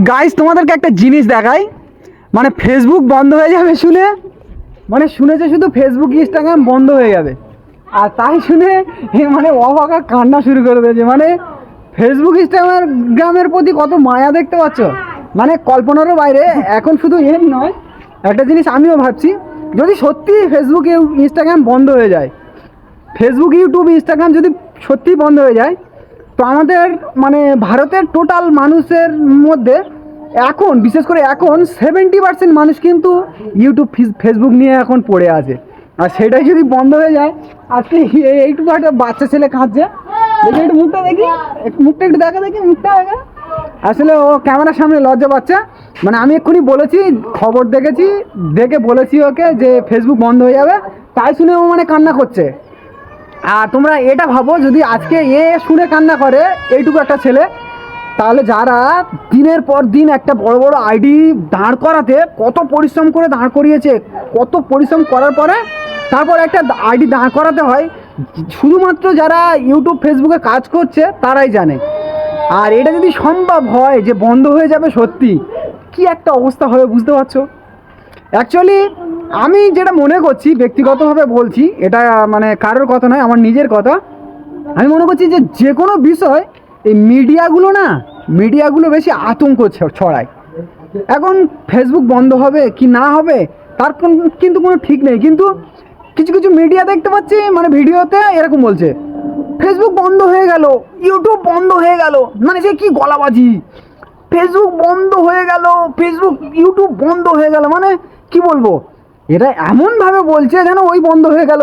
Guys তোমাদেরকে একটা জিনিস দেখাই, মানে ফেসবুক বন্ধ হয়ে যাবে শুনে, মানে শুনেছে শুধু ফেসবুক ইনস্টাগ্রাম বন্ধ হয়ে যাবে, আর তাই শুনে মানে অবাকা কান্না শুরু করে দিয়েছে। মানে ফেসবুক ইনস্টাগ্রামের প্রতি কত মায়া দেখতে পাচ্ছ, মানে কল্পনারও বাইরে। এখন শুধু এর নয়, একটা জিনিস আমিও ভাবছি, যদি সত্যি ফেসবুক ইনস্টাগ্রাম বন্ধ হয়ে যায়, ফেসবুক ইউটিউব ইনস্টাগ্রাম যদি সত্যি বন্ধ হয়ে যায়, তো আমাদের মানে ভারতের টোটাল মানুষের মধ্যে এখন বিশেষ করে এখন 70% মানুষ কিন্তু ইউটিউব ফেসবুক নিয়ে এখন পড়ে আছে। আর সেটাই যদি বন্ধ হয়ে যায়, আজকে এইটুকু একটা বাচ্চা ছেলে কাঁদছে, দেখি একটু মুখটা দেখি, মুখটা একটু দেখা দেখি, মুখটা দেখা। আসলে ও ক্যামেরার সামনে লজ্জা পাচ্ছে। মানে আমি এক্ষুনি বলেছি, খবর দেখেছি, দেখে বলেছি ওকে যে ফেসবুক বন্ধ হয়ে যাবে, তাই শুনে ও মানে কান্না করছে। আর তোমরা এটা ভাবো, যদি আজকে এ শুনে কান্না করে এইটুকু একটা ছেলে, তাহলে যারা দিনের পর দিন একটা বড় বড় আইডি দাঁড় করাতে কত পরিশ্রম করে দাঁড় করিয়েছে, কত পরিশ্রম করার পরে তারপর একটা আইডি দাঁড় করাতে হয়, শুধুমাত্র যারা ইউটিউব ফেসবুকে কাজ করছে তারাই জানে। আর এটা যদি সম্ভব হয় যে বন্ধ হয়ে যাবে সত্যি, কি একটা অবস্থা হবে বুঝতে পারছো? অ্যাকচুয়ালি আমি যেটা মনে করছি, ব্যক্তিগতভাবে বলছি, এটা মানে কারোর কথা নয়, আমার নিজের কথা। আমি মনে করছি যে যে কোনো বিষয় এই মিডিয়াগুলো বেশি আতঙ্ক ছড়ায়। এখন ফেসবুক বন্ধ হবে কি না হবে তার কিন্তু কোনো ঠিক নেই, কিন্তু কিছু কিছু মিডিয়া দেখতে পাচ্ছি মানে ভিডিওতে এরকম বলছে, ফেসবুক বন্ধ হয়ে গেল, ইউটিউব বন্ধ হয়ে গেল, মানে সে কি গলাবাজি, ফেসবুক বন্ধ হয়ে গেল, ফেসবুক ইউটিউব বন্ধ হয়ে গেল, মানে কি বলবো, এটা এমনভাবে বলছে যেন ওই বন্ধ হয়ে গেল।